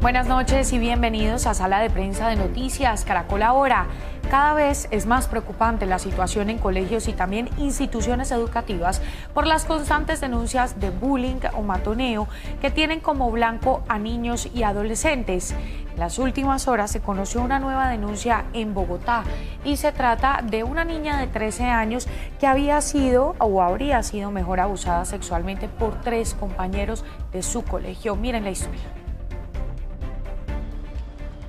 Buenas noches y bienvenidos a Sala de Prensa de Noticias Caracol Ahora. Cada vez es más preocupante la situación en colegios y también instituciones educativas por las constantes denuncias de bullying o matoneo que tienen como blanco a niños y adolescentes. En las últimas horas se conoció una nueva denuncia en Bogotá y se trata de una niña de 13 años que había sido o habría sido mejor abusada sexualmente por 3 compañeros de su colegio. Miren la historia.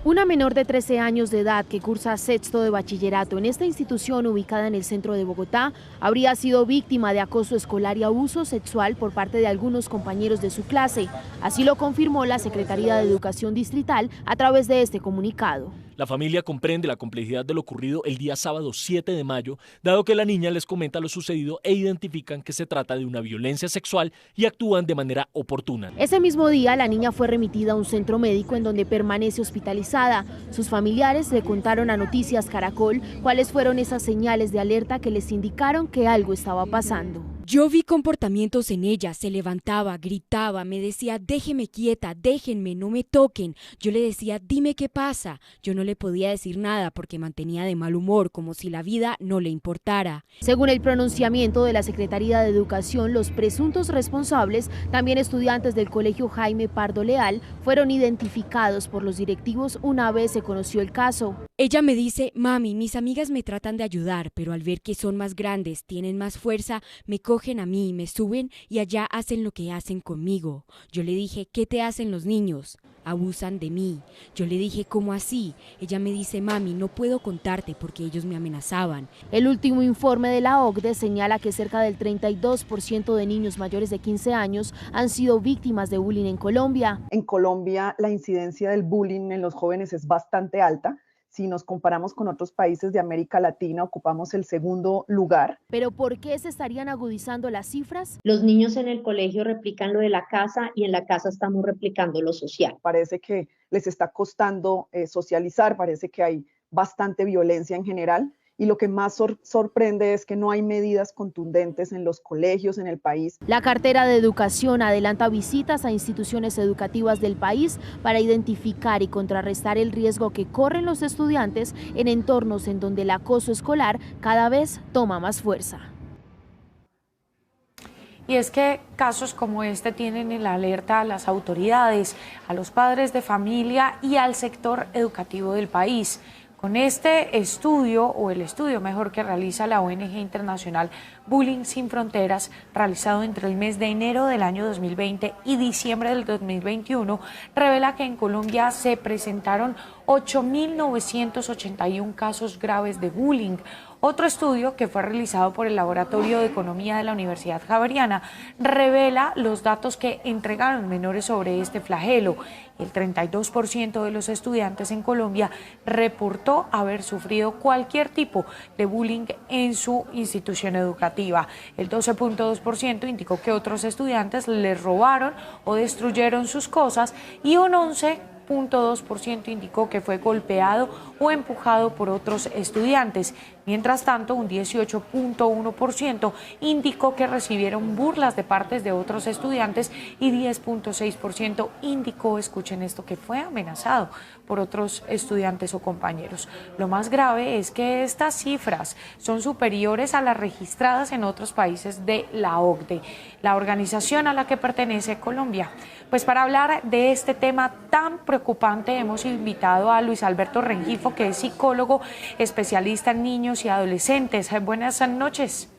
Una menor de 13 años de edad que cursa sexto de bachillerato en esta institución ubicada en el centro de Bogotá habría sido víctima de acoso escolar y abuso sexual por parte de algunos compañeros de su clase. Así lo confirmó la Secretaría de Educación Distrital a través de este comunicado. La familia comprende la complejidad de lo ocurrido el día sábado 7 de mayo, dado que la niña les comenta lo sucedido e identifican que se trata de una violencia sexual y actúan de manera oportuna. Ese mismo día, la niña fue remitida a un centro médico en donde permanece hospitalizada. Sus familiares le contaron a Noticias Caracol cuáles fueron esas señales de alerta que les indicaron que algo estaba pasando. Yo vi comportamientos en ella, se levantaba, gritaba, me decía, déjeme quieta, déjenme, no me toquen. Yo le decía, dime qué pasa. Yo no le podía decir nada porque mantenía de mal humor, como si la vida no le importara. Según el pronunciamiento de la Secretaría de Educación, los presuntos responsables, también estudiantes del Colegio Jaime Pardo Leal, fueron identificados por los directivos una vez se conoció el caso. Ella me dice, mami, mis amigas me tratan de ayudar, pero al ver que son más grandes, tienen más fuerza, me cogen a mí, me suben y allá hacen lo que hacen conmigo. Yo le dije, ¿qué te hacen los niños? Abusan de mí. Yo le dije, ¿cómo así? Ella me dice, mami, no puedo contarte porque ellos me amenazaban. El último informe de la OCDE señala que cerca del 32% de niños mayores de 15 años han sido víctimas de bullying en Colombia. En Colombia, la incidencia del bullying en los jóvenes es bastante alta. Si nos comparamos con otros países de América Latina, ocupamos el segundo lugar. ¿Pero por qué se estarían agudizando las cifras? Los niños en el colegio replican lo de la casa y en la casa estamos replicando lo social. Parece que les está costando socializar, parece que hay bastante violencia en general. Y lo que más sorprende es que no hay medidas contundentes en los colegios en el país. La cartera de Educación adelanta visitas a instituciones educativas del país para identificar y contrarrestar el riesgo que corren los estudiantes en entornos en donde el acoso escolar cada vez toma más fuerza. Y es que casos como este tienen en la alerta a las autoridades, a los padres de familia y al sector educativo del país. Con este estudio, o el estudio mejor que realiza la ONG internacional Bullying Sin Fronteras, realizado entre el mes de enero del año 2020 y diciembre del 2021, revela que en Colombia se presentaron 8.981 casos graves de bullying. Otro estudio que fue realizado por el Laboratorio de Economía de la Universidad Javeriana revela los datos que entregaron menores sobre este flagelo. El 32% de los estudiantes en Colombia reportó haber sufrido cualquier tipo de bullying en su institución educativa. El 12.2% indicó que otros estudiantes les robaron o destruyeron sus cosas y un 11.2% indicó que fue golpeado o empujado por otros estudiantes. Mientras tanto, un 18.1% indicó que recibieron burlas de parte de otros estudiantes y 10.6% indicó, escuchen esto, que fue amenazado por otros estudiantes o compañeros. Lo más grave es que estas cifras son superiores a las registradas en otros países de la OCDE, la organización a la que pertenece Colombia. Pues para hablar de este tema tan preocupante hemos invitado a Luis Alberto Rengifo, que es psicólogo especialista en niños y adolescentes. Buenas noches.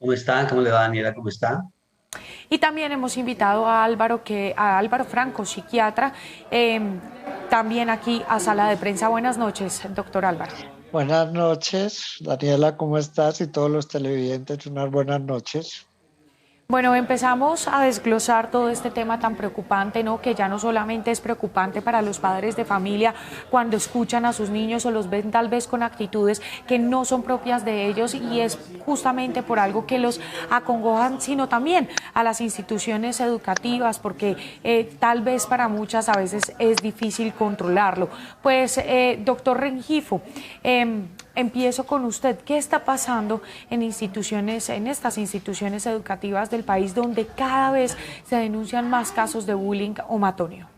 ¿Cómo están? ¿Cómo le va, Daniela? ¿Cómo está? Y también hemos invitado a Álvaro Franco, psiquiatra, también aquí a Sala de Prensa. Buenas noches, doctor Álvaro. Buenas noches, Daniela, ¿cómo estás? Y todos los televidentes, unas buenas noches. Bueno, empezamos a desglosar todo este tema tan preocupante, ¿no? Que ya no solamente es preocupante para los padres de familia cuando escuchan a sus niños o los ven tal vez con actitudes que no son propias de ellos y es justamente por algo que los acongojan, sino también a las instituciones educativas, porque tal vez para muchas a veces es difícil controlarlo. Pues, doctor Rengifo, empiezo con usted. ¿Qué está pasando en estas instituciones educativas del país donde cada vez se denuncian más casos de bullying o matoneo?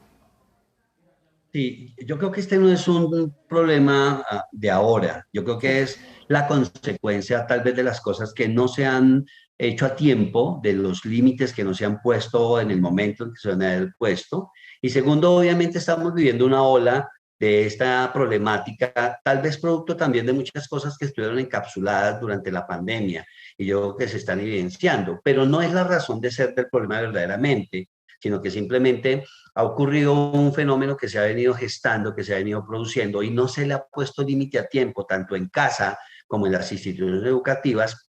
Sí, yo creo que este no es un problema de ahora, yo creo que es la consecuencia tal vez de las cosas que no se han hecho a tiempo, de los límites que no se han puesto en el momento en que se van a haber puesto. Y segundo, obviamente estamos viviendo una ola de esta problemática, tal vez producto también de muchas cosas que estuvieron encapsuladas durante la pandemia y yo creo que se están evidenciando, pero no es la razón de ser del problema verdaderamente, sino que simplemente ha ocurrido un fenómeno que se ha venido gestando, que se ha venido produciendo y no se le ha puesto límite a tiempo, tanto en casa como en las instituciones educativas.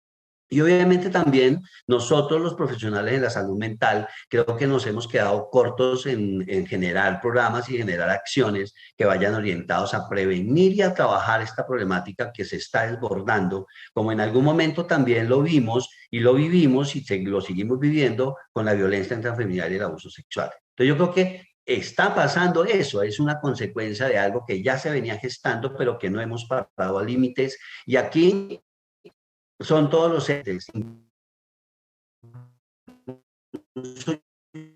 Y obviamente también nosotros los profesionales de la salud mental creo que nos hemos quedado cortos en generar programas y generar acciones que vayan orientados a prevenir y a trabajar esta problemática que se está desbordando, como en algún momento también lo vimos y lo vivimos y lo seguimos viviendo con la violencia intrafamiliar y el abuso sexual. Entonces yo creo que está pasando eso, es una consecuencia de algo que ya se venía gestando, pero que no hemos parado a límites. Y aquí son todos los entes.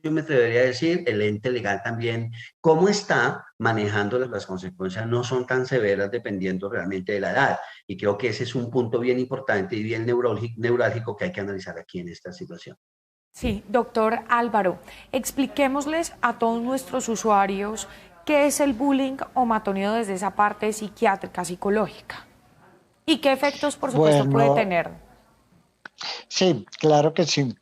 Yo me atrevería a decir, el ente legal también, cómo está manejando las consecuencias no son tan severas dependiendo realmente de la edad. Y creo que ese es un punto bien importante y bien neurálgico que hay que analizar aquí en esta situación. Sí, doctor Álvaro, expliquémosles a todos nuestros usuarios qué es el bullying o matoneo desde esa parte psiquiátrica, psicológica, y qué efectos, por supuesto, puede tener. Sí, claro que sí.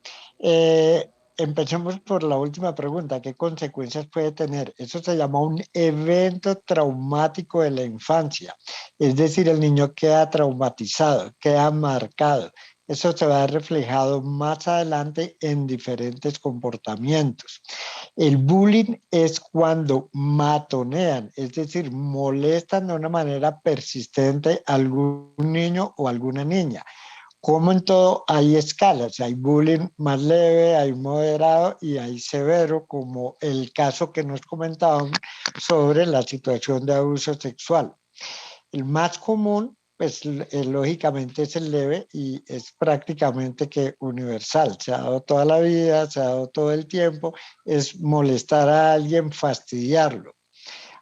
Empecemos por la última pregunta, ¿qué consecuencias puede tener? Eso se llama un evento traumático de la infancia, es decir, el niño queda traumatizado, queda marcado. Eso se va a ver reflejado más adelante en diferentes comportamientos. El bullying es cuando matonean, es decir, molestan de una manera persistente a algún niño o alguna niña. Como en todo, hay escalas, hay bullying más leve, hay moderado y hay severo, como el caso que nos comentaban sobre la situación de abuso sexual. El más común, pues lógicamente es el leve y es prácticamente que universal, se ha dado toda la vida, se ha dado todo el tiempo, es molestar a alguien, fastidiarlo.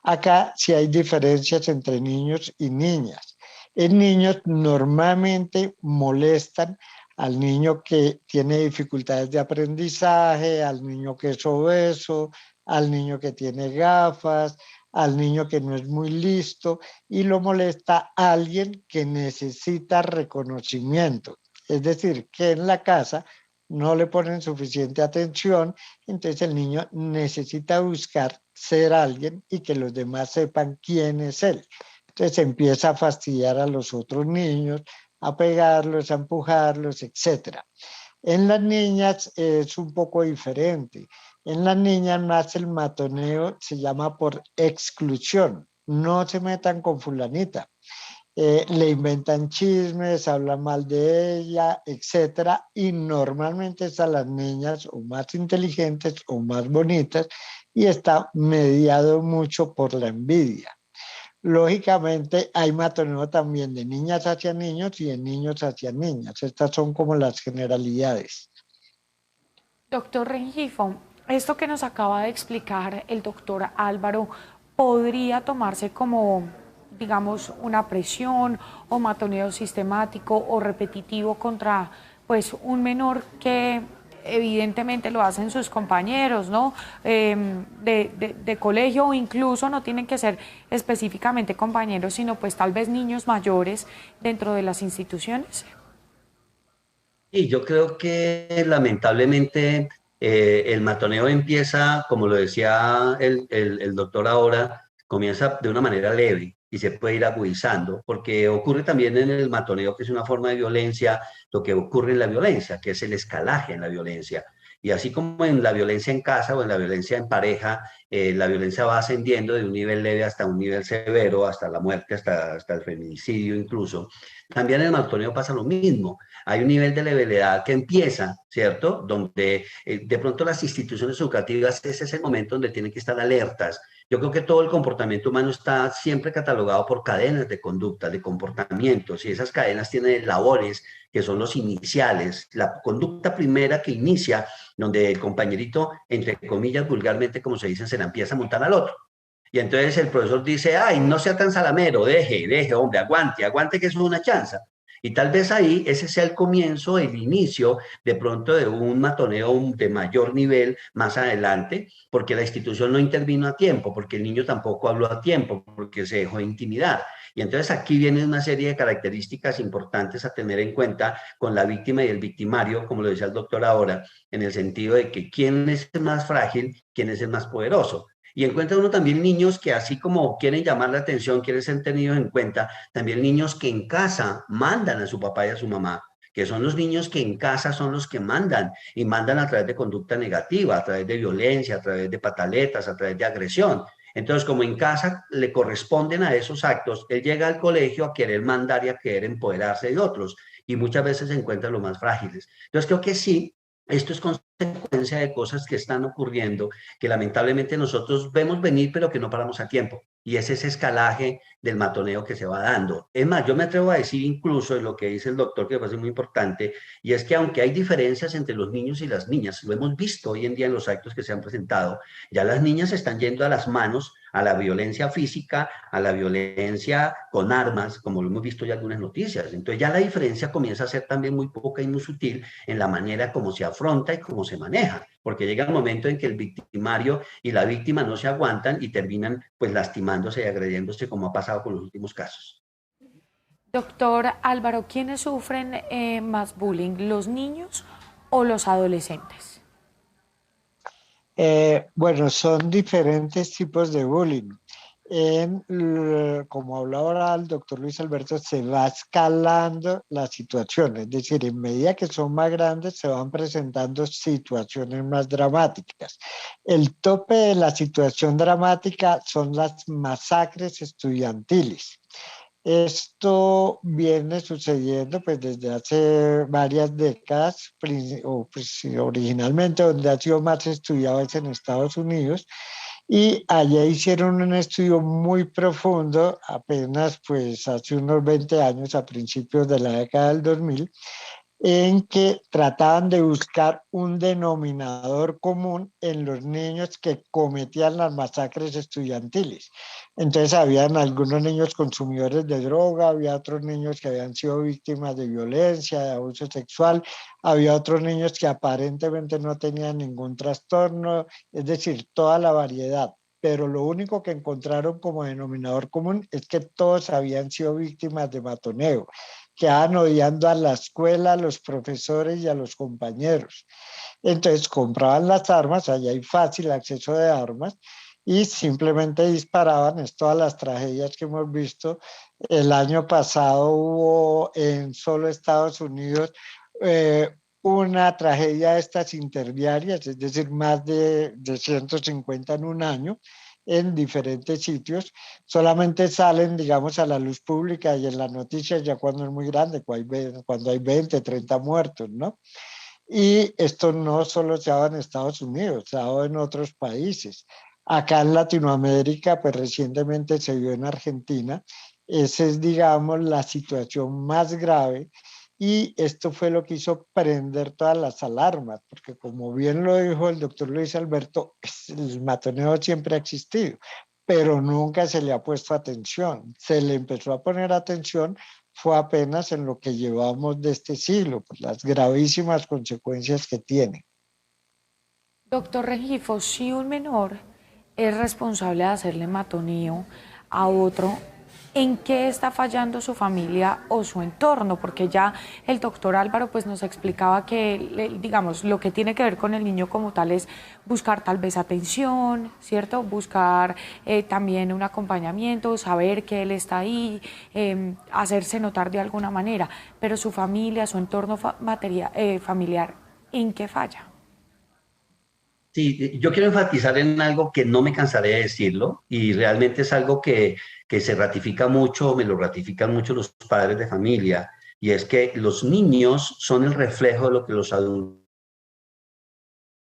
Acá sí hay diferencias entre niños y niñas. En niños normalmente molestan al niño que tiene dificultades de aprendizaje, al niño que es obeso, al niño que tiene gafas, al niño que no es muy listo, y lo molesta a alguien que necesita reconocimiento. Es decir, que en la casa no le ponen suficiente atención, entonces el niño necesita buscar ser alguien y que los demás sepan quién es él. Entonces empieza a fastidiar a los otros niños, a pegarlos, a empujarlos, etc. En las niñas es un poco diferente. En las niñas más el matoneo se llama por exclusión. No se metan con fulanita. Le inventan chismes, hablan mal de ella, etc. Y normalmente es a las niñas o más inteligentes o más bonitas y está mediado mucho por la envidia. Lógicamente hay matoneo también de niñas hacia niños y de niños hacia niñas. Estas son como las generalidades. Doctor Rengifo, esto que nos acaba de explicar el doctor Álvaro, ¿podría tomarse como, digamos, una presión o matoneo sistemático o repetitivo contra, pues, un menor que evidentemente lo hacen sus compañeros, ¿no? De colegio, o incluso no tienen que ser específicamente compañeros, sino pues tal vez niños mayores dentro de las instituciones? Y yo creo que lamentablemente el matoneo empieza, como lo decía el doctor ahora, comienza de una manera leve y se puede ir agudizando, porque ocurre también en el matoneo, que es una forma de violencia, lo que ocurre en la violencia, que es el escalaje en la violencia. Y así como en la violencia en casa o en la violencia en pareja, la violencia va ascendiendo de un nivel leve hasta un nivel severo, hasta la muerte, hasta el feminicidio incluso. También en el matoneo pasa lo mismo. Hay un nivel de levedad que empieza, ¿cierto? Donde de pronto las instituciones educativas es ese momento donde tienen que estar alertas. Yo creo que todo el comportamiento humano está siempre catalogado por cadenas de conducta, de comportamientos, y esas cadenas tienen labores que son los iniciales. La conducta primera que inicia, donde el compañerito, entre comillas, vulgarmente, como se dice, se la empieza a montar al otro. Y entonces el profesor dice, ay, no sea tan salamero, deje, hombre, aguante que eso es una chanza. Y tal vez ahí ese sea el comienzo, el inicio de pronto de un matoneo de mayor nivel más adelante, porque la institución no intervino a tiempo, porque el niño tampoco habló a tiempo, porque se dejó intimidar. Y entonces aquí viene una serie de características importantes a tener en cuenta con la víctima y el victimario, como lo decía el doctor ahora, en el sentido de que quién es el más frágil, quién es el más poderoso. Y encuentra uno también niños que así como quieren llamar la atención, quieren ser tenidos en cuenta, también niños que en casa mandan a su papá y a su mamá, que son los niños que en casa son los que mandan, y mandan a través de conducta negativa, a través de violencia, a través de pataletas, a través de agresión. Entonces, como en casa le corresponden a esos actos, él llega al colegio a querer mandar y a querer empoderarse de otros, y muchas veces se encuentra los más frágiles. Entonces, creo que sí, esto es consecuencia de cosas que están ocurriendo, que lamentablemente nosotros vemos venir, pero que no paramos a tiempo. Y es ese escalaje del matoneo que se va dando. Es más, yo me atrevo a decir incluso en lo que dice el doctor, que me parece muy importante, y es que aunque hay diferencias entre los niños y las niñas, lo hemos visto hoy en día en los actos que se han presentado, ya las niñas están yendo a las manos a la violencia física, a la violencia con armas, como lo hemos visto ya en algunas noticias. Entonces ya la diferencia comienza a ser también muy poca y muy sutil en la manera como se afronta y cómo se maneja, porque llega el momento en que el victimario y la víctima no se aguantan y terminan pues lastimándose y agrediéndose, como ha pasado con los últimos casos. Doctor Álvaro, ¿quiénes sufren más bullying, los niños o los adolescentes? Bueno, son diferentes tipos de bullying. Como hablaba ahora el doctor Luis Alberto, se va escalando la situación, es decir, en medida que son más grandes se van presentando situaciones más dramáticas. El tope de la situación dramática son las masacres estudiantiles. Esto viene sucediendo pues desde hace varias décadas, originalmente donde ha sido más estudiado es en Estados Unidos, y allá hicieron un estudio muy profundo, apenas pues hace unos 20 años, a principios de la década del 2000, en que trataban de buscar un denominador común en los niños que cometían las masacres estudiantiles. Entonces habían algunos niños consumidores de droga, había otros niños que habían sido víctimas de violencia, de abuso sexual, había otros niños que aparentemente no tenían ningún trastorno, es decir, toda la variedad. Pero lo único que encontraron como denominador común es que todos habían sido víctimas de matoneo, quedaban odiando a la escuela, a los profesores y a los compañeros. Entonces compraban las armas, allá hay fácil acceso de armas, y simplemente disparaban. Es todas las tragedias que hemos visto. El año pasado hubo en solo Estados Unidos una tragedia de estas interdiarias, es decir, más de 150 en un año, en diferentes sitios. Solamente salen, digamos, a la luz pública y en las noticias ya cuando es muy grande, cuando hay 20, 30 muertos, ¿no? Y esto no solo se ha dado en Estados Unidos, se ha dado en otros países. Acá en Latinoamérica, pues recientemente se vio en Argentina. Esa es, digamos, la situación más grave. Y esto fue lo que hizo prender todas las alarmas, porque como bien lo dijo el doctor Luis Alberto, el matoneo siempre ha existido, pero nunca se le ha puesto atención. Se le empezó a poner atención fue apenas en lo que llevamos de este siglo, pues las gravísimas consecuencias que tiene. Doctor Rengifo, si un menor es responsable de hacerle matoneo a otro, ¿en qué está fallando su familia o su entorno? Porque ya el doctor Álvaro pues nos explicaba que, digamos, lo que tiene que ver con el niño como tal es buscar tal vez atención, ¿cierto? Buscar también un acompañamiento, saber que él está ahí, hacerse notar de alguna manera, pero su familia, su entorno familiar, ¿en qué falla? Sí, yo quiero enfatizar en algo que no me cansaré de decirlo y realmente es algo que se ratifica mucho, me lo ratifican mucho los padres de familia, y es que los niños son el reflejo de lo que los adultos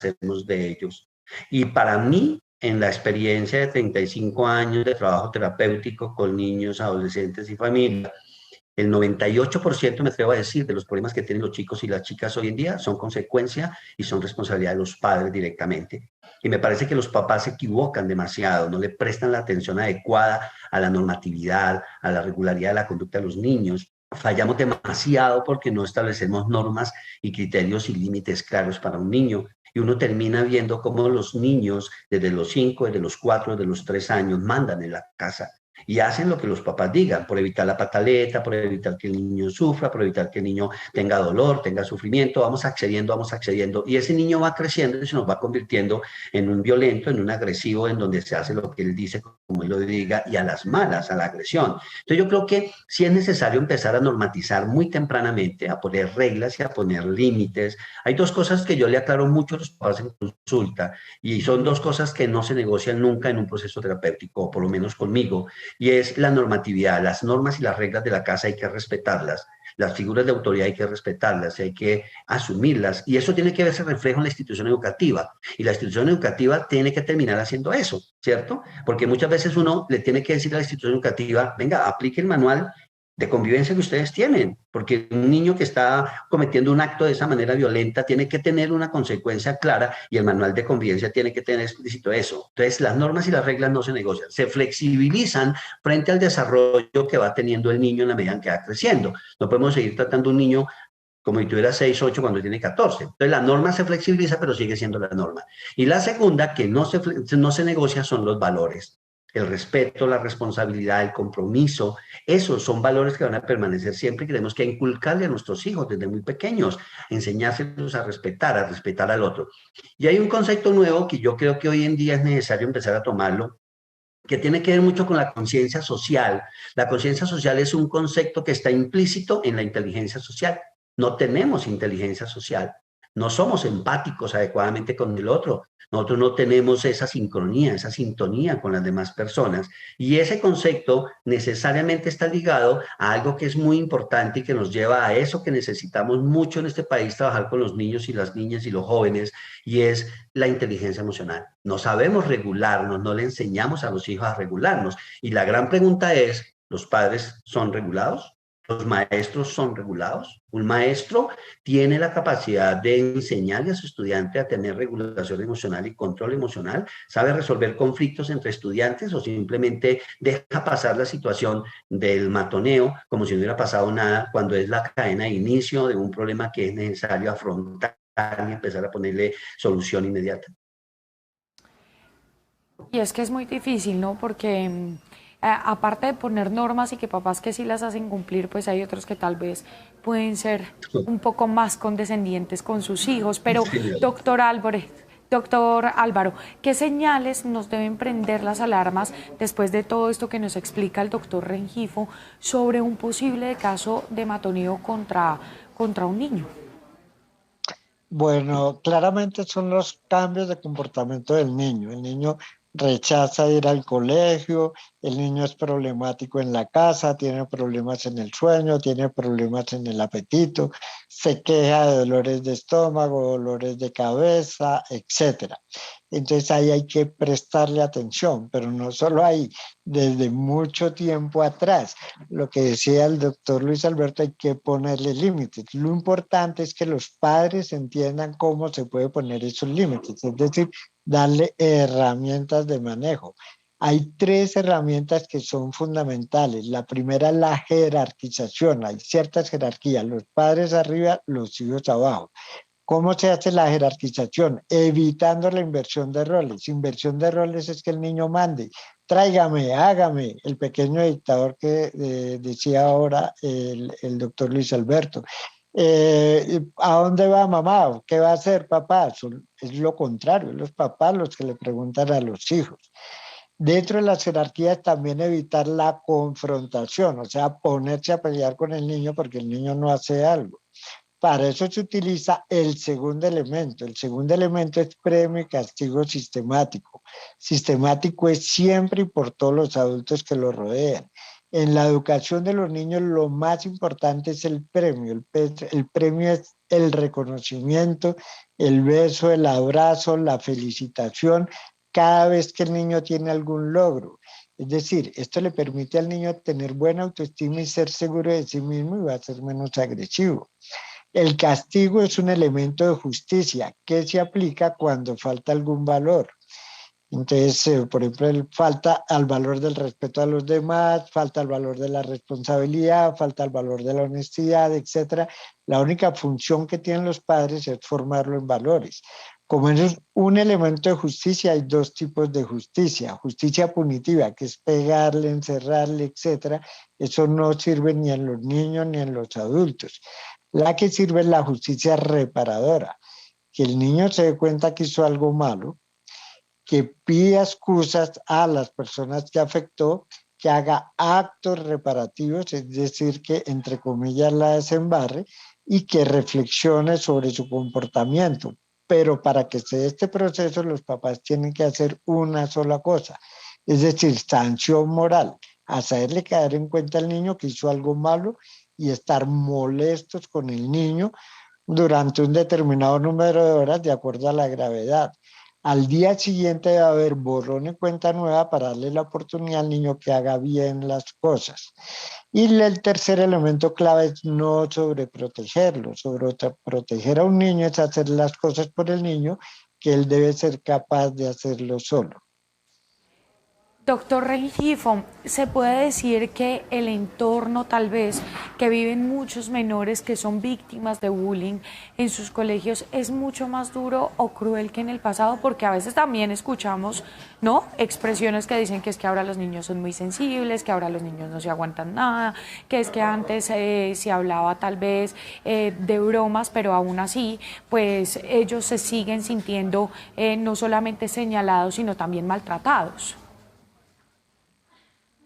hacemos de ellos. Y para mí, en la experiencia de 35 años de trabajo terapéutico con niños, adolescentes y familia, el 98%, me atrevo a decir, de los problemas que tienen los chicos y las chicas hoy en día son consecuencia y son responsabilidad de los padres directamente. Y me parece que los papás se equivocan demasiado, no le prestan la atención adecuada a la normatividad, a la regularidad de la conducta de los niños. Fallamos demasiado porque no establecemos normas y criterios y límites claros para un niño. Y uno termina viendo cómo los niños, desde los 5, desde los 4, desde los 3 años, mandan en la casa y hacen lo que los papás digan, por evitar la pataleta, por evitar que el niño sufra, por evitar que el niño tenga dolor, tenga sufrimiento, vamos accediendo, y ese niño va creciendo y se nos va convirtiendo en un violento, en un agresivo, en donde se hace lo que él dice, como él lo diga, y a las malas, a la agresión. Entonces yo creo que sí es necesario empezar a normatizar muy tempranamente, a poner reglas y a poner límites. Hay dos cosas que yo le aclaro mucho a los papás en consulta, y son dos cosas que no se negocian nunca en un proceso terapéutico, o por lo menos conmigo, y es la normatividad. Las normas y las reglas de la casa hay que respetarlas, las figuras de autoridad hay que respetarlas, hay que asumirlas, y eso tiene que verse reflejo en la institución educativa, y la institución educativa tiene que terminar haciendo eso, ¿cierto? Porque muchas veces uno le tiene que decir a la institución educativa, venga, aplique el manual de convivencia que ustedes tienen, porque un niño que está cometiendo un acto de esa manera violenta tiene que tener una consecuencia clara, y el manual de convivencia tiene que tener explícito eso. Entonces, las normas y las reglas no se negocian, se flexibilizan frente al desarrollo que va teniendo el niño en la medida en que va creciendo. No podemos seguir tratando a un niño como si tuviera 6, 8 cuando tiene 14. Entonces, la norma se flexibiliza, pero sigue siendo la norma. Y la segunda, que no se negocia, son los valores. El respeto, la responsabilidad, el compromiso, esos son valores que van a permanecer siempre, y tenemos que inculcarle a nuestros hijos desde muy pequeños, enseñárselos a respetar al otro. Y hay un concepto nuevo que yo creo que hoy en día es necesario empezar a tomarlo, que tiene que ver mucho con la conciencia social. La conciencia social es un concepto que está implícito en la inteligencia social. No tenemos inteligencia social, no somos empáticos adecuadamente con el otro, nosotros no tenemos esa sincronía, esa sintonía con las demás personas, y ese concepto necesariamente está ligado a algo que es muy importante y que nos lleva a eso que necesitamos mucho en este país, trabajar con los niños y las niñas y los jóvenes, y es la inteligencia emocional. No sabemos regularnos, no le enseñamos a los hijos a regularnos, y la gran pregunta es, ¿los padres son regulados? ¿Los maestros son regulados? Un maestro tiene la capacidad de enseñarle a su estudiante a tener regulación emocional y control emocional, sabe resolver conflictos entre estudiantes, o simplemente deja pasar la situación del matoneo como si no hubiera pasado nada, cuando es la cadena de inicio de un problema que es necesario afrontar y empezar a ponerle solución inmediata. Y es que es muy difícil, ¿no? Porque aparte de poner normas y que papás que sí las hacen cumplir, pues hay otros que tal vez pueden ser un poco más condescendientes con sus hijos. Pero, doctor Álvaro, ¿qué señales nos deben prender las alarmas después de todo esto que nos explica el doctor Rengifo sobre un posible caso de matoneo contra un niño? Bueno, claramente son los cambios de comportamiento del niño. El niño rechaza ir al colegio, el niño es problemático en la casa, tiene problemas en el sueño, tiene problemas en el apetito, se queja de dolores de estómago, dolores de cabeza, etc. Entonces ahí hay que prestarle atención, pero no solo ahí, desde mucho tiempo atrás. Lo que decía el doctor Luis Alberto, hay que ponerle límites. Lo importante es que los padres entiendan cómo se puede poner esos límites, es decir, darle herramientas de manejo. Hay 3 herramientas que son fundamentales. La primera es la jerarquización. Hay ciertas jerarquías, los padres arriba, los hijos abajo. ¿Cómo se hace la jerarquización? Evitando la inversión de roles. Inversión de roles es que el niño mande, tráigame, hágame, el pequeño dictador que decía ahora el doctor Luis Alberto. ¿A dónde va mamá? ¿Qué va a hacer papá? Es lo contrario, los papás los que le preguntan a los hijos. Dentro de las jerarquías también evitar la confrontación, o sea, ponerse a pelear con el niño porque el niño no hace algo. Para eso se utiliza el segundo elemento. El segundo elemento es premio y castigo sistemático. Sistemático es siempre y por todos los adultos que lo rodean. En la educación de los niños lo más importante es el premio. El premio es el reconocimiento, el beso, el abrazo, la felicitación cada vez que el niño tiene algún logro. Es decir, esto le permite al niño tener buena autoestima y ser seguro de sí mismo, y va a ser menos agresivo. El castigo es un elemento de justicia que se aplica cuando falta algún valor. Entonces, por ejemplo, falta al valor del respeto a los demás, falta al valor de la responsabilidad, falta al valor de la honestidad, etc. La única función que tienen los padres es formarlo en valores. Como eso es un elemento de justicia, hay dos tipos de justicia. Justicia punitiva, que es pegarle, encerrarle, etc. Eso no sirve ni en los niños ni en los adultos. La que sirve es la justicia reparadora, que el niño se dé cuenta que hizo algo malo, que pida excusas a las personas que afectó, que haga actos reparativos, es decir, que entre comillas la desembarre y que reflexione sobre su comportamiento. Pero para que se dé este proceso, los papás tienen que hacer una sola cosa, es decir, sanción moral, hacerle caer en cuenta al niño que hizo algo malo y estar molestos con el niño durante un determinado número de horas de acuerdo a la gravedad. Al día siguiente debe haber borrón y cuenta nueva para darle la oportunidad al niño que haga bien las cosas. Y el tercer elemento clave es no sobreprotegerlo. Sobreproteger a un niño es hacer las cosas por el niño que él debe ser capaz de hacerlo solo. Doctor Rengifo, ¿se puede decir que el entorno tal vez que viven muchos menores que son víctimas de bullying en sus colegios es mucho más duro o cruel que en el pasado? Porque a veces también escuchamos, ¿no?, expresiones que dicen que es que ahora los niños son muy sensibles, que ahora los niños no se aguantan nada, que es que antes se hablaba tal vez de bromas, pero aún así, pues ellos se siguen sintiendo no solamente señalados, sino también maltratados.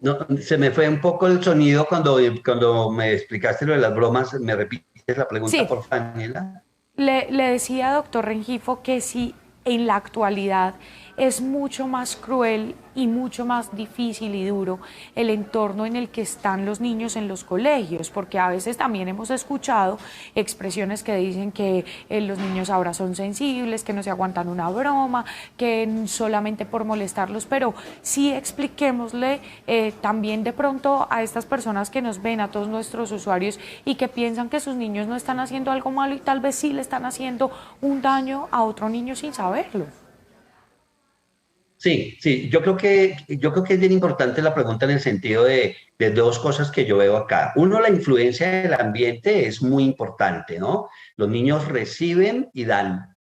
No, se me fue un poco el sonido cuando me explicaste lo de las bromas. ¿Me repites la pregunta, Sí. por favor, Daniela? Le decía, doctor Rengifo, que si en la actualidad es mucho más cruel y mucho más difícil y duro el entorno en el que están los niños en los colegios, porque a veces también hemos escuchado expresiones que dicen que los niños ahora son sensibles, que no se aguantan una broma, que solamente por molestarlos, pero sí expliquémosle también de pronto a estas personas que nos ven, a todos nuestros usuarios y que piensan que sus niños no están haciendo algo malo y tal vez sí le están haciendo un daño a otro niño sin saberlo. Sí, sí, yo creo que es bien importante la pregunta en el sentido de dos cosas que yo veo acá. Uno, la influencia del ambiente es muy importante, ¿no? Los niños reciben y dan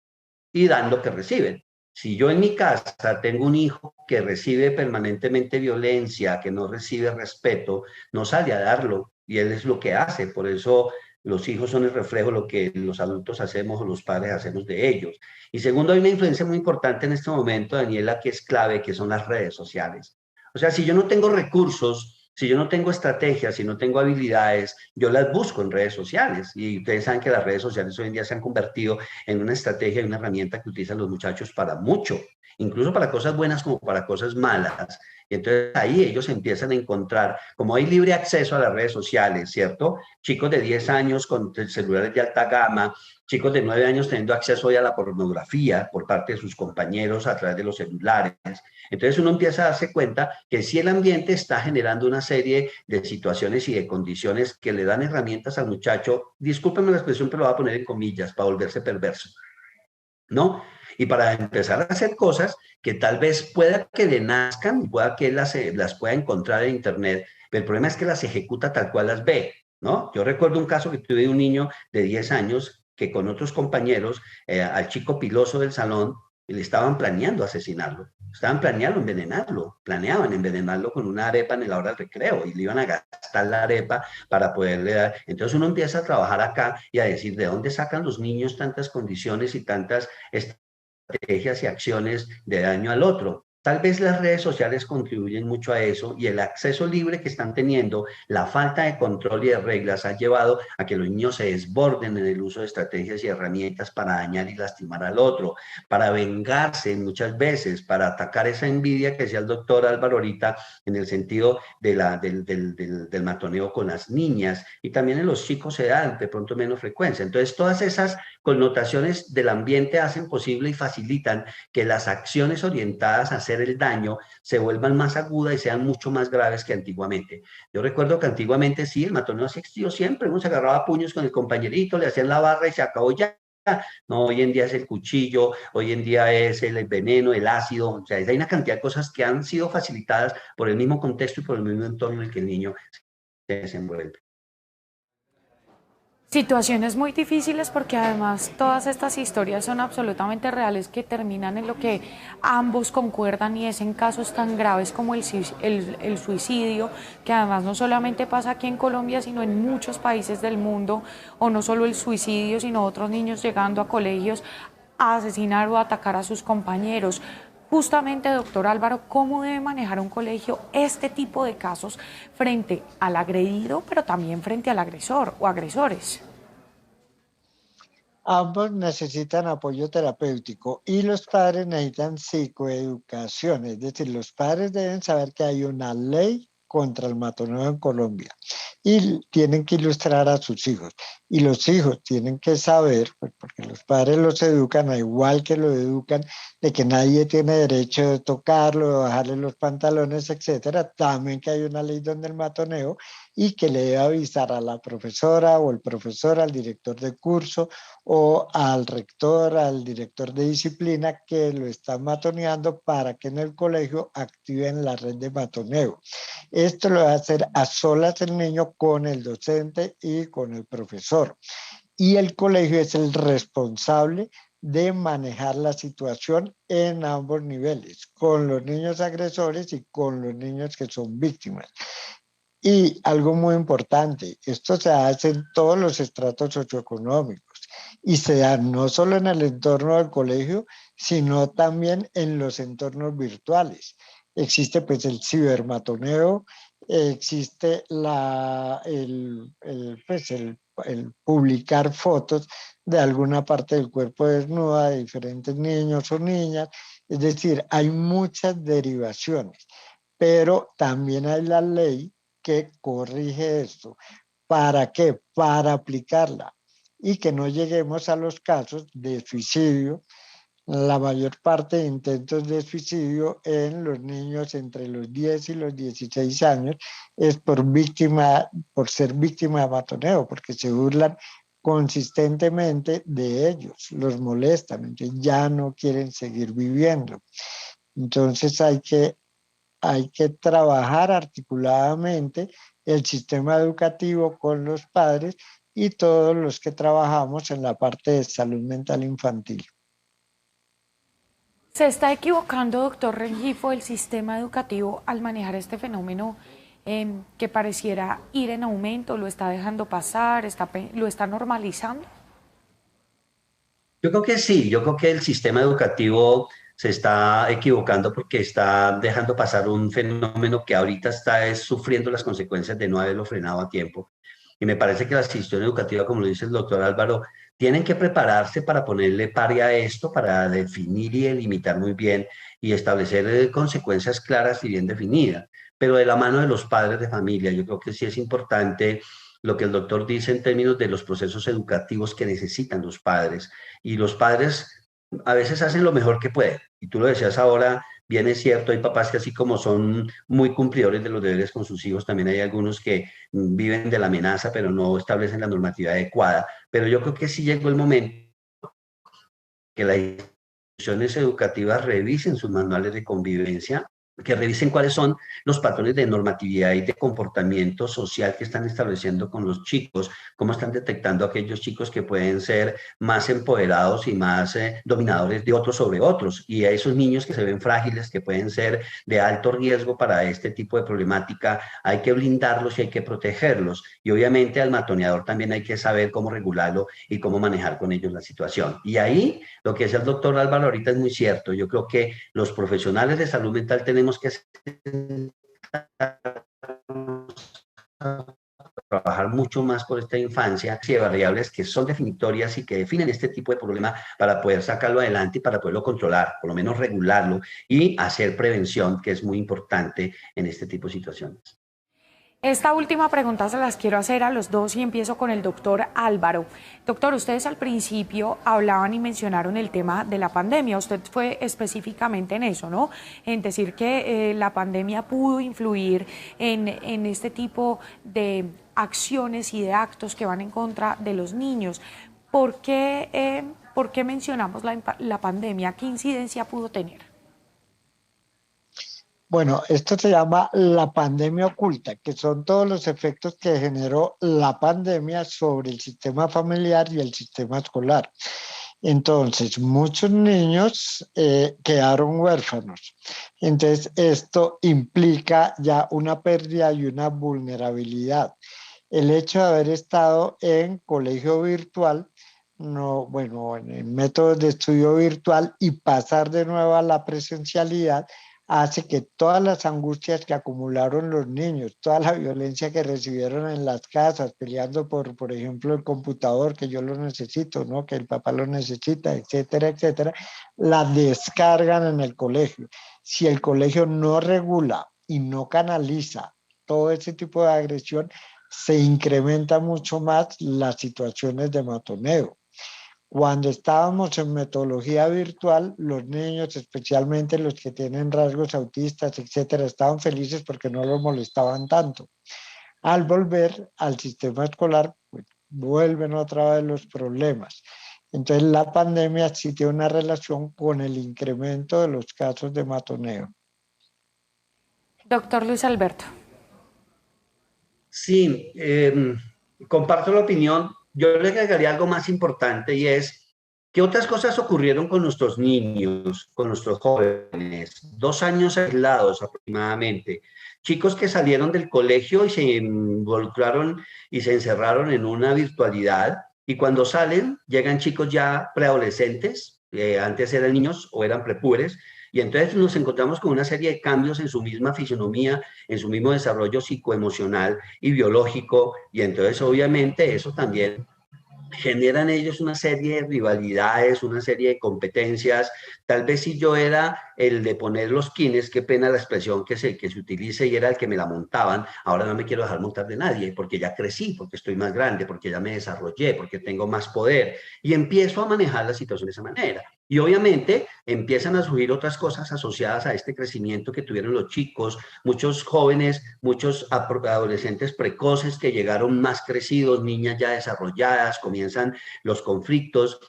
lo que reciben. Si yo en mi casa tengo un hijo que recibe permanentemente violencia, que no recibe respeto, no sale a darlo, y él es lo que hace. Por eso los hijos son el reflejo de lo que los adultos hacemos o los padres hacemos de ellos. Y segundo, hay una influencia muy importante en este momento, Daniela, que es clave, que son las redes sociales. O sea, si yo no tengo recursos, si yo no tengo estrategias, si no tengo habilidades, yo las busco en redes sociales. Y ustedes saben que las redes sociales hoy en día se han convertido en una estrategia y una herramienta que utilizan los muchachos para mucho, incluso para cosas buenas como para cosas malas. Y entonces ahí ellos empiezan a encontrar, como hay libre acceso a las redes sociales, ¿cierto? Chicos de 10 años con celulares de alta gama, chicos de 9 años teniendo acceso hoy a la pornografía por parte de sus compañeros a través de los celulares. Entonces uno empieza a darse cuenta que si el ambiente está generando una serie de situaciones y de condiciones que le dan herramientas al muchacho, discúlpenme la expresión, pero lo voy a poner en comillas, para volverse perverso, ¿no? Y para empezar a hacer cosas que tal vez pueda que le nazcan y pueda que las pueda encontrar en internet, pero el problema es que las ejecuta tal cual las ve, ¿no? Yo recuerdo un caso que tuve de un niño de 10 años que con otros compañeros, al chico piloso del salón, le estaban planeando asesinarlo, estaban planeando envenenarlo, planeaban envenenarlo con una arepa en la hora del recreo y le iban a gastar la arepa para poderle dar. Entonces uno empieza a trabajar acá y a decir de dónde sacan los niños tantas condiciones y tantas estrategias y acciones de daño al otro. Tal vez las redes sociales contribuyen mucho a eso y el acceso libre que están teniendo, la falta de control y de reglas ha llevado a que los niños se desborden en el uso de estrategias y herramientas para dañar y lastimar al otro, para vengarse muchas veces, para atacar esa envidia que decía el doctor Álvaro ahorita en el sentido de del matoneo con las niñas, y también en los chicos se da de pronto menos frecuencia. Entonces todas esas connotaciones del ambiente hacen posible y facilitan que las acciones orientadas a hacer hacer el daño se vuelvan más agudas y sean mucho más graves que antiguamente. Yo recuerdo que antiguamente sí, el matoneo existió siempre, uno se agarraba a puños con el compañerito, le hacían la barra y se acabó ya. No, hoy en día es el cuchillo, hoy en día es el veneno, el ácido, o sea, hay una cantidad de cosas que han sido facilitadas por el mismo contexto y por el mismo entorno en el que el niño se desenvuelve. Situaciones muy difíciles porque además todas estas historias son absolutamente reales que terminan en lo que ambos concuerdan y es en casos tan graves como el suicidio, que además no solamente pasa aquí en Colombia, sino en muchos países del mundo, o no solo el suicidio, sino otros niños llegando a colegios a asesinar o a atacar a sus compañeros. Justamente, doctor Álvaro, ¿cómo debe manejar un colegio este tipo de casos frente al agredido, pero también frente al agresor o agresores? Ambos necesitan apoyo terapéutico y los padres necesitan psicoeducación, es decir, los padres deben saber que hay una ley contra el matoneo en Colombia y tienen que ilustrar a sus hijos. Y los hijos tienen que saber, pues, porque los padres los educan, a igual que lo educan, de que nadie tiene derecho de tocarlo, de bajarle los pantalones, etcétera. También que hay una ley donde el matoneo y que le debe avisar a la profesora o el profesor, al director de curso o al rector, al director de disciplina que lo están matoneando para que en el colegio activen la red de matoneo. Esto lo va a hacer a solas el niño con el docente y con el profesor. Y el colegio es el responsable de manejar la situación en ambos niveles, con los niños agresores y con los niños que son víctimas. Y algo muy importante, esto se hace en todos los estratos socioeconómicos y se da no solo en el entorno del colegio, sino también en los entornos virtuales. Existe pues el cibermatoneo, existe el publicar fotos de alguna parte del cuerpo desnuda de diferentes niños o niñas, es decir, hay muchas derivaciones, pero también hay la ley que corrige esto. ¿Para qué? Para aplicarla y que no lleguemos a los casos de suicidio. La mayor parte de intentos de suicidio en los niños entre los 10 y los 16 años es por ser víctima de matoneo, porque se burlan consistentemente de ellos, los molestan, entonces ya no quieren seguir viviendo. Entonces hay que trabajar articuladamente el sistema educativo con los padres y todos los que trabajamos en la parte de salud mental infantil. ¿Se está equivocando, doctor Rengifo, el sistema educativo al manejar este fenómeno que pareciera ir en aumento? ¿Lo está dejando pasar? ¿Lo está normalizando? Yo creo que sí, yo creo que el sistema educativo se está equivocando porque está dejando pasar un fenómeno que ahorita está sufriendo las consecuencias de no haberlo frenado a tiempo. Y me parece que la institución educativa, como lo dice el doctor Álvaro, tienen que prepararse para ponerle pare a esto, para definir y delimitar muy bien y establecer consecuencias claras y bien definidas, pero de la mano de los padres de familia. Yo creo que sí es importante lo que el doctor dice en términos de los procesos educativos que necesitan los padres. Y los padres a veces hacen lo mejor que pueden. Y tú lo decías ahora, bien es cierto, hay papás que así como son muy cumplidores de los deberes con sus hijos, también hay algunos que viven de la amenaza, pero no establecen la normatividad adecuada. Pero yo creo que sí llegó el momento que las instituciones educativas revisen sus manuales de convivencia, que revisen cuáles son los patrones de normatividad y de comportamiento social que están estableciendo con los chicos, cómo están detectando a aquellos chicos que pueden ser más empoderados y más dominadores de otros sobre otros, y a esos niños que se ven frágiles, que pueden ser de alto riesgo para este tipo de problemática, hay que blindarlos y hay que protegerlos, y obviamente al matoneador también hay que saber cómo regularlo y cómo manejar con ellos la situación. Y ahí, lo que decía el doctor Álvaro ahorita es muy cierto. Yo creo que los profesionales de salud mental tenemos que trabajar mucho más por esta infancia y de variables que son definitorias y que definen este tipo de problema para poder sacarlo adelante y para poderlo controlar, por lo menos regularlo y hacer prevención, que es muy importante en este tipo de situaciones. Esta última pregunta se las quiero hacer a los dos y empiezo con el doctor Álvaro. Doctor, ustedes al principio hablaban y mencionaron el tema de la pandemia. Usted fue específicamente en eso, ¿no? En decir que la pandemia pudo influir en este tipo de acciones y de actos que van en contra de los niños. ¿Por qué mencionamos la pandemia? ¿Qué incidencia pudo tener? Bueno, esto se llama la pandemia oculta, que son todos los efectos que generó la pandemia sobre el sistema familiar y el sistema escolar. Entonces, muchos niños quedaron huérfanos. Entonces, esto implica ya una pérdida y una vulnerabilidad. El hecho de haber estado en colegio virtual, en métodos de estudio virtual y pasar de nuevo a la presencialidad, hace que todas las angustias que acumularon los niños, toda la violencia que recibieron en las casas, peleando por ejemplo, el computador, que yo lo necesito, ¿no? Que el papá lo necesita, etcétera, etcétera, la descargan en el colegio. Si el colegio no regula y no canaliza todo ese tipo de agresión, se incrementa mucho más las situaciones de matoneo. Cuando estábamos en metodología virtual, los niños, especialmente los que tienen rasgos autistas, etcétera, estaban felices porque no los molestaban tanto. Al volver al sistema escolar, pues, vuelven otra vez los problemas. Entonces, la pandemia sí tiene una relación con el incremento de los casos de matoneo. Doctor Luis Alberto. Sí, comparto la opinión. Yo le agregaría algo más importante y es ¿qué otras cosas ocurrieron con nuestros niños, con nuestros jóvenes? 2 años aislados aproximadamente. Chicos que salieron del colegio y se involucraron y se encerraron en una virtualidad y cuando salen llegan chicos ya preadolescentes, antes eran niños o eran prepúberes, y entonces nos encontramos con una serie de cambios en su misma fisonomía, en su mismo desarrollo psicoemocional y biológico, y entonces obviamente eso también genera en ellos una serie de rivalidades, una serie de competencias. Tal vez si yo era el de poner los quines, qué pena la expresión que se utilice, y era el que me la montaban, ahora no me quiero dejar montar de nadie, porque ya crecí, porque estoy más grande, porque ya me desarrollé, porque tengo más poder, y empiezo a manejar la situación de esa manera. Y obviamente empiezan a surgir otras cosas asociadas a este crecimiento que tuvieron los chicos, muchos jóvenes, muchos adolescentes precoces que llegaron más crecidos, niñas ya desarrolladas, comienzan los conflictos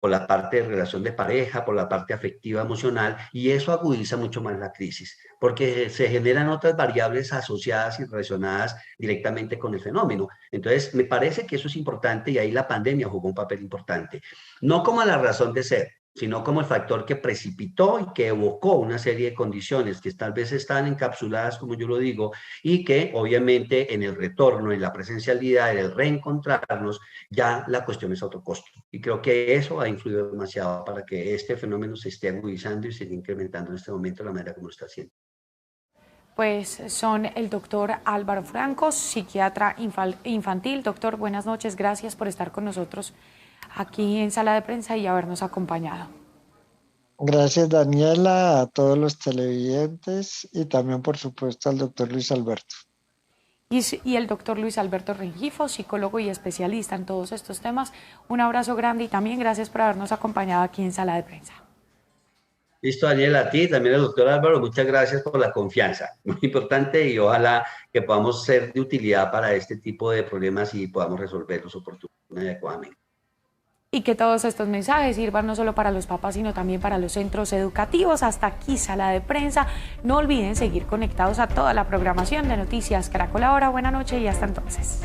por la parte de relación de pareja, por la parte afectiva emocional, y eso agudiza mucho más la crisis, porque se generan otras variables asociadas y relacionadas directamente con el fenómeno. Entonces, me parece que eso es importante y ahí la pandemia jugó un papel importante, no como la razón de ser, sino como el factor que precipitó y que evocó una serie de condiciones que tal vez están encapsuladas, como yo lo digo, y que obviamente en el retorno, en la presencialidad, en el reencontrarnos, ya la cuestión es a otro costo. Y creo que eso ha influido demasiado para que este fenómeno se esté agudizando y se esté incrementando en este momento de la manera como lo está haciendo. Pues son el doctor Álvaro Franco, psiquiatra infantil. Doctor, buenas noches, gracias por estar con nosotros aquí en Sala de Prensa y habernos acompañado. Gracias, Daniela, a todos los televidentes y también, por supuesto, al doctor Luis Alberto. Y el doctor Luis Alberto Rengifo, psicólogo y especialista en todos estos temas. Un abrazo grande y también gracias por habernos acompañado aquí en Sala de Prensa. Listo, Daniela, a ti, también al doctor Álvaro, muchas gracias por la confianza, muy importante, y ojalá que podamos ser de utilidad para este tipo de problemas y podamos resolverlos oportunamente y adecuadamente. Y que todos estos mensajes sirvan no solo para los papás, sino también para los centros educativos. Hasta aquí, Sala de Prensa. No olviden seguir conectados a toda la programación de Noticias Caracol Ahora. Buenas noches y hasta entonces.